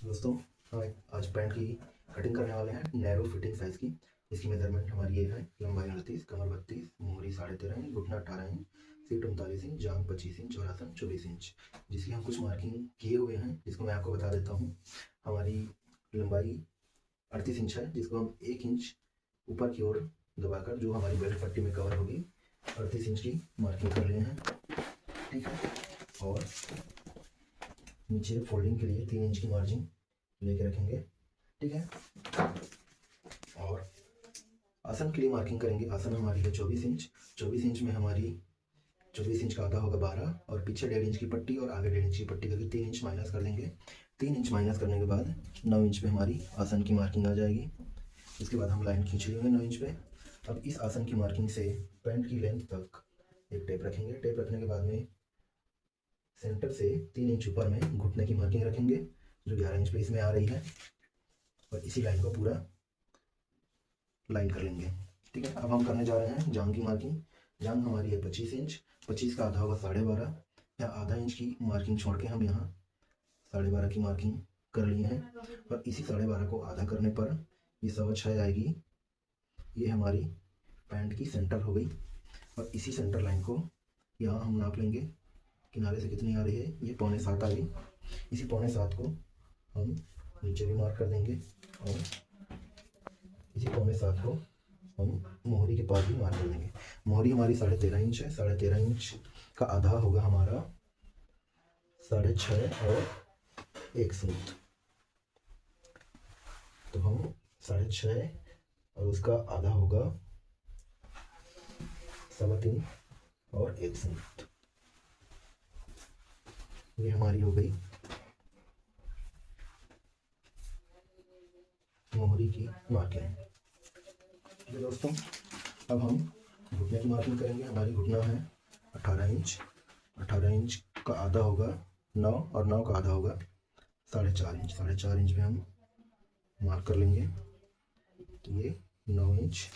दोस्तों, हम आज पैंट की कटिंग करने वाले हैं नैरो फिटिंग साइज़ की। इसकी मेजरमेंट हमारी ये है: लंबाई 38, कमर 32, मोहरी 13.5 इंच, घुटना 18 इंच, सीट 39 इंच, जांग 25 इंच और आसन 24 इंच। जिसकी हम कुछ मार्किंग किए हुए हैं, जिसको मैं आपको बता देता हूँ। हमारी लंबाई 38 इंच है, जिसको हम 1 इंच ऊपर की ओर दबाकर जो हमारी बेल्ट पट्टी में कवर होगी 38 इंच की मार्किंग कर लिए हैं। ठीक है। और नीचे फोल्डिंग के लिए 3 इंच की मार्जिन लेके रखेंगे। ठीक है। और आसन के लिए मार्किंग करेंगे। आसन हमारी है 24 इंच। 24 इंच में हमारी 24 इंच का आधा होगा 12 और पीछे 1.5 इंच की पट्टी और आगे 1.5 इंच की पट्टी करके 3 इंच माइनस कर देंगे। 3 इंच माइनस करने के बाद 9 इंच पे हमारी आसन की मार्किंग आ जाएगी। इसके बाद हम लाइन खींच लेंगे 9 इंच पे। अब इस आसन की मार्किंग से पैंट की लेंथ तक एक टेप रखेंगे। टेप रखने के बाद में सेंटर से 3 इंच ऊपर में घुटने की मार्किंग रखेंगे, जो 11 इंच पे इसमें आ रही है। और इसी लाइन को पूरा लाइन कर लेंगे। ठीक है। अब हम करने जा रहे हैं जांग की मार्किंग। जांग हमारी है 25 इंच। 25 का आधा होगा 12.5। या आधा इंच की मार्किंग छोड़ के हम यहाँ 12.5 की मार्किंग कर लिए हैं। और इसी 12.5 को आधा करने पर ये 6.25 आएगी। ये हमारी पैंट की सेंटर हो गई। और इसी सेंटर लाइन को यहाँ हम नाप लेंगे किनारे से कितनी आ रही है। ये 6.25 आ गई। इसी 6.25 को हम नीचे भी मार्क कर देंगे और इसी 6.25 को हम मोहरी के पास भी मार्क कर देंगे। मोहरी हमारी 13.5 इंच है। 13.5 इंच का आधा होगा हमारा 6.5 और 1 सूत। तो हम 6.5 और उसका आधा होगा 3.25 और 1 सूत। ये हमारी हो गई मोहरी की मार्किंग। ठीक है दोस्तों, अब हम घुटने की मार्किंग करेंगे। हमारी घुटना है 18 इंच। 18 इंच का आधा होगा 9 और 9 का आधा होगा 4.5 इंच। 4.5 इंच में हम मार्क कर लेंगे। तो ये 9 इंच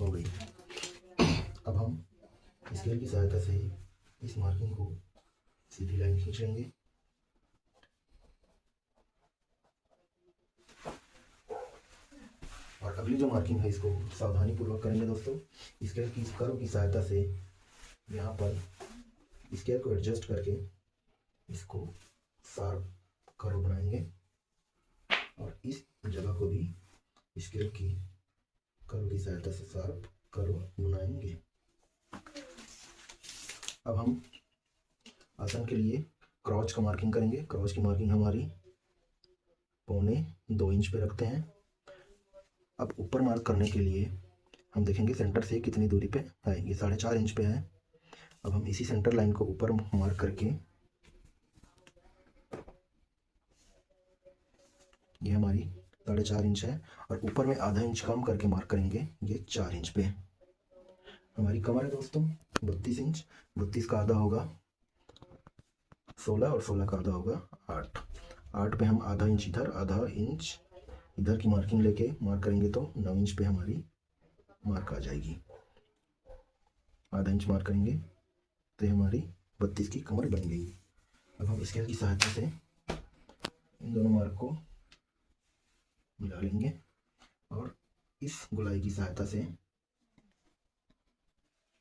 हो गई। अब हम स्केल की सहायता से इस मार्किंग को सीधी लाइन खींच लेंगे। और अगली जो मार्किंग है इसको सावधानी पूर्वक करेंगे दोस्तों। स्केल की कर्व की सहायता से यहाँ पर स्केल को एडजस्ट करके इसको शार्प कर्व बनाएंगे और इस जगह को भी स्केल की कर्व की सहायता से शार्प कर्व बनाएंगे। अब हम आसन के लिए क्रॉच का मार्किंग करेंगे। क्रॉच की मार्किंग हमारी 1.25 इंच पे रखते हैं। अब ऊपर मार्क करने के लिए हम देखेंगे सेंटर से कितनी दूरी पे है। ये 4.5 इंच पे है। अब हम इसी सेंटर लाइन को ऊपर मार्क करके ये हमारी 4.5 इंच है और ऊपर में आधा इंच कम करके मार्क करेंगे। ये 4 इंच पे हमारी कमर है दोस्तों 32 इंच। 32 का आधा होगा 16 और 16 का आधा होगा 8। 8 पे हम आधा इंच इधर आधा इंच इधर की मार्किंग लेके मार्क करेंगे तो 9 इंच पे हमारी मार्क आ जाएगी। आधा इंच मार्क करेंगे तो हमारी 32 की कमर बन गई। अब हम स्केल की सहायता से इन दोनों मार्क को मिला लेंगे और इस गोलाई की सहायता से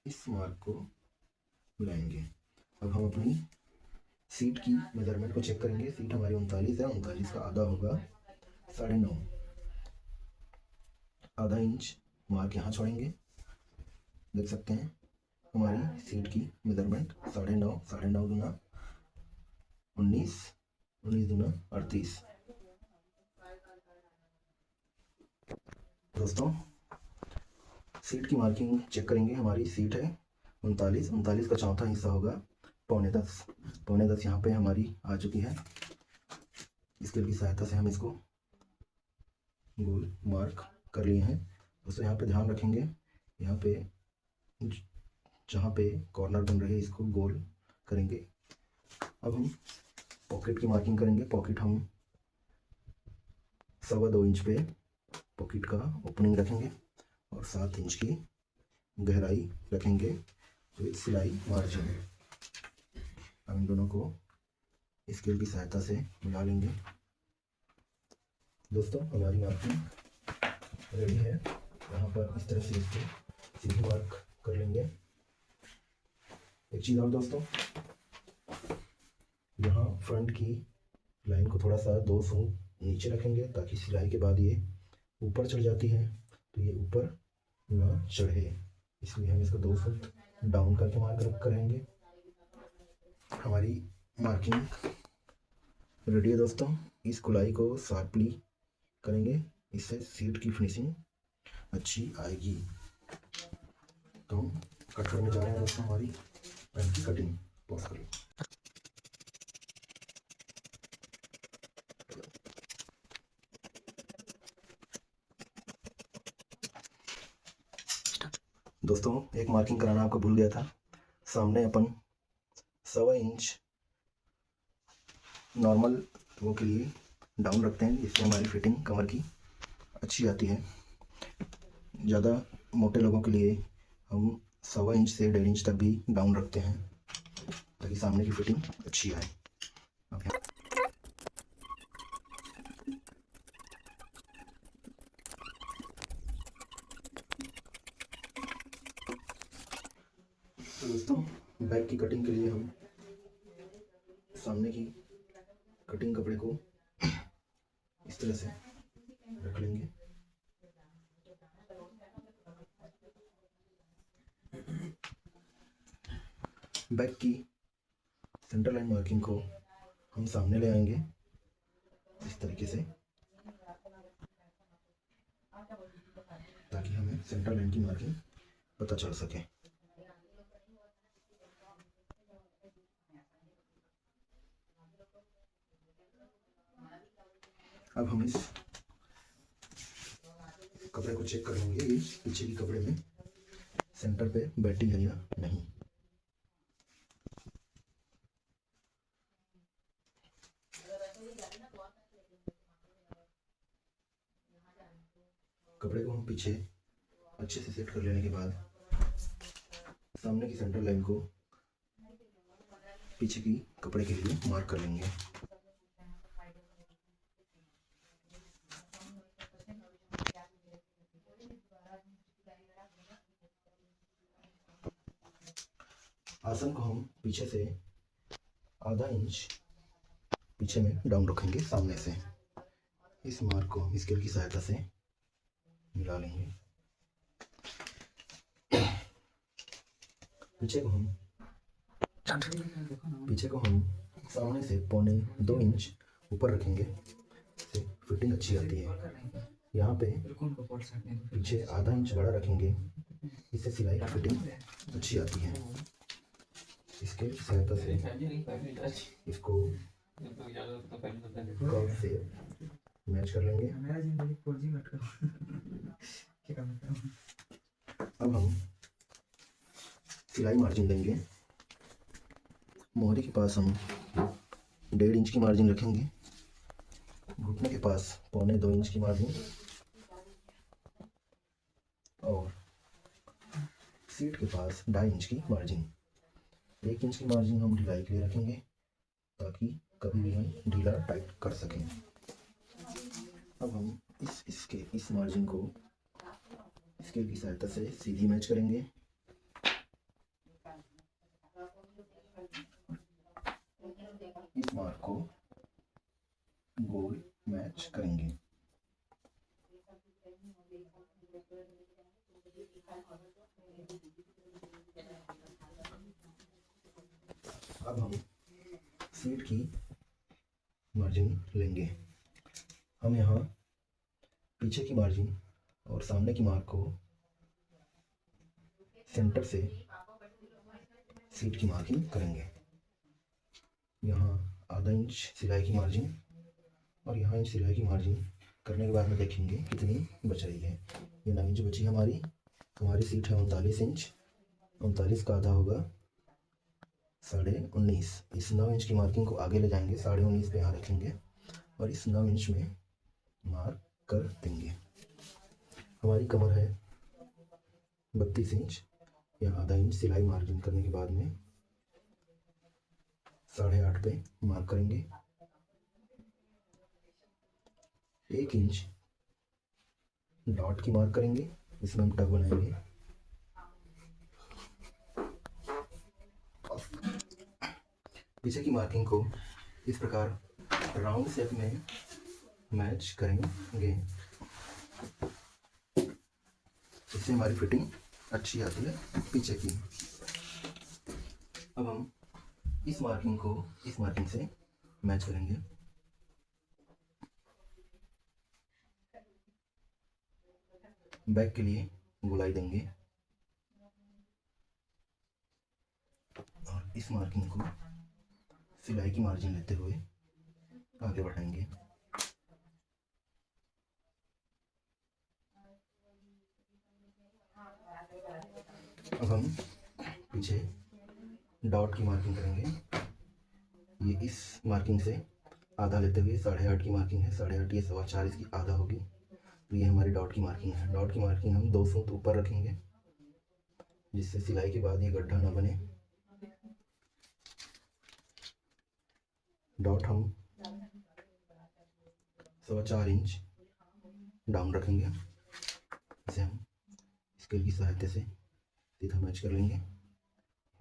इस मार्क को मिलाएंगे। अब हम अपनी सीट की मेजरमेंट को चेक करेंगे। सीट हमारी 39 है। 39 का आधा होगा 9.5। आधा इंच मार्क यहाँ छोड़ेंगे। देख सकते हैं हमारी सीट की मेजरमेंट 9.5। 9.5 दूना 19, 19 दूना 38। दोस्तों, सीट की मार्किंग चेक करेंगे। हमारी सीट है 39। 39 का चौथा हिस्सा होगा 9.25। 9.25 यहाँ पे हमारी आ चुकी है। स्केल की सहायता से हम इसको गोल मार्क कर लिए हैं। दोस्तों, यहाँ पे ध्यान रखेंगे, यहाँ पे जहाँ पे कॉर्नर बन रही है इसको गोल करेंगे। अब हम पॉकेट की मार्किंग करेंगे। पॉकेट हम 2.25 इंच पे पॉकेट का ओपनिंग रखेंगे और 7 इंच की गहराई रखेंगे विद सिलाई मार्जिन। हम इन दोनों को स्केल की सहायता से मिला लेंगे। दोस्तों हमारी मार्किंग रेडी है। यहाँ पर इस तरह से इसको सीधी मार्क कर लेंगे। एक चीज़ और दोस्तों, यहाँ फ्रंट की लाइन को थोड़ा सा 2 फुट नीचे रखेंगे ताकि सिलाई के बाद ये ऊपर चढ़ जाती है, तो ये ऊपर ना चढ़े, इसलिए हम इसको 2 फुट डाउन करके मार्क करेंगे। हमारी मार्किंग रेडी है दोस्तों। इस गोलाई को शार्पली करेंगे, इससे सीट की फिनिशिंग अच्छी आएगी। तो हम कट करने जा रहे हैं दोस्तों हमारी पैंट की कटिंग। पॉज करिए। दोस्तों एक मार्किंग कराना आपको भूल गया था। सामने अपन 1.25 इंच नॉर्मल लोगों के लिए डाउन रखते हैं, जिससे हमारी फिटिंग कमर की अच्छी आती है। ज़्यादा मोटे लोगों के लिए हम 1.25 इंच से 1.5 इंच तक भी डाउन रखते हैं, ताकि सामने की फिटिंग अच्छी आए। तो दोस्तों बैक की कटिंग के लिए हम सामने की कटिंग कपड़े को इस तरह से रख लेंगे। बैक की सेंटर लाइन मार्किंग को हम सामने ले आएंगे इस तरीके से, ताकि हमें सेंटर लाइन की मार्किंग पता चल सके। अब हम इस कपड़े को चेक कर लेंगे, ये पीछे की कपड़े में सेंटर पे बैठी है या नहीं। कपड़े को हम पीछे अच्छे से सेट कर लेने के बाद सामने की सेंटर लाइन को पीछे की कपड़े के लिए मार्क कर लेंगे। आसन को हम पीछे से 1/2 इंच पीछे में डाउन रखेंगे सामने से। इस मार्क को हम स्केल की सहायता से मिला लेंगे। पीछे को हम सामने से 1.25 इंच ऊपर रखेंगे, इससे फिटिंग अच्छी आती है। यहाँ पे पीछे 1/2 इंच बड़ा रखेंगे, इससे सिलाई की फिटिंग अच्छी आती है। इसके सहायता से इसको कर्व से मैच कर लेंगे। अब हम सिलाई मार्जिन देंगे। मोहरी के पास हम 1.5 इंच की मार्जिन रखेंगे, घुटने के पास 1.25 इंच की मार्जिन, और सीट के पास 2.5 इंच की मार्जिन। 1 इंच की मार्जिन हम ढिलाई के लिए रखेंगे, ताकि कभी भी हम ढीला टाइट कर सकें। अब हम इस मार्जिन को स्केल की सहायता से सीधी मैच करेंगे। इस मार्क को गोल मैच करेंगे। अब हम सीट की मार्जिन लेंगे। हम यहाँ पीछे की मार्जिन और सामने की मार्क को सेंटर से सीट की मार्किंग करेंगे। यहाँ 1/2 इंच सिलाई की मार्जिन और यहाँ इंच सिलाई की मार्जिन करने के बाद में देखेंगे कितनी बच रही है। ये 9 इंच बची हमारी सीट है 39 इंच। 39 का आधा होगा 19.5। इस 9 इंच की मार्किंग को आगे ले जाएंगे, 19.5 पे यहाँ रखेंगे और इस 9 इंच में मार्क कर देंगे। हमारी कमर है 32 इंच। यहाँ 1/2 इंच सिलाई मार्जिन करने के बाद में 8.5 पे मार्क करेंगे। 1 इंच डॉट की मार्क करेंगे, इसमें हम टक बनाएंगे। पीछे की मार्किंग को इस प्रकार राउंड शेप में मैच करेंगे, इससे हमारी फिटिंग अच्छी आती है पीछे की। अब हम इस मार्किंग को इस मार्किंग से मैच करेंगे। बैक के लिए गोलाई देंगे और इस मार्किंग को सिलाई की मार्जिन लेते हुए आगे बढ़ाएंगे। अब हम पीछे डॉट की मार्किंग करेंगे। ये इस मार्किंग से आधा लेते हुए 8.5 की मार्किंग है, 8.5 ये 4.25 इसकी आधा होगी, तो ये हमारी डॉट की मार्किंग है। डॉट की मार्किंग हम 2 सूत ऊपर रखेंगे, जिससे सिलाई के बाद ये गड्ढा ना बने। डॉट हम 4.25 इंच डाउन रखेंगे, इसे हम स्केल की सहायता से सीधा मैच कर लेंगे।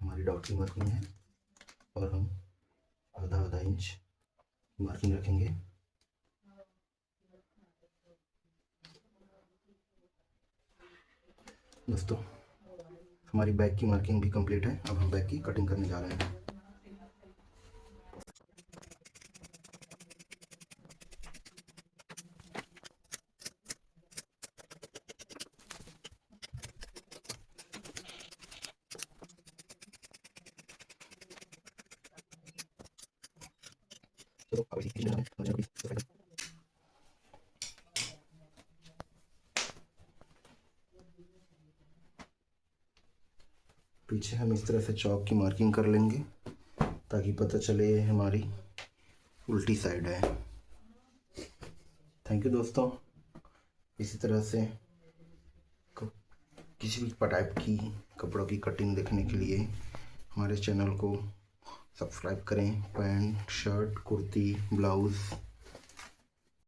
हमारी डॉट की मार्किंग है और हम आधा इंच मार्किंग रखेंगे। दोस्तों, हमारी बैक की मार्किंग भी कंप्लीट है। अब हम बैक की कटिंग करने जा रहे हैं। पीछे हम इस तरह से चौक की मार्किंग कर लेंगे ताकि पता चले हमारी उल्टी साइड है। थैंक यू दोस्तों। इसी तरह से किसी भी टाइप की कपड़ों की कटिंग देखने के लिए हमारे चैनल को सब्सक्राइब करें। Pant, shirt, kurti, blouse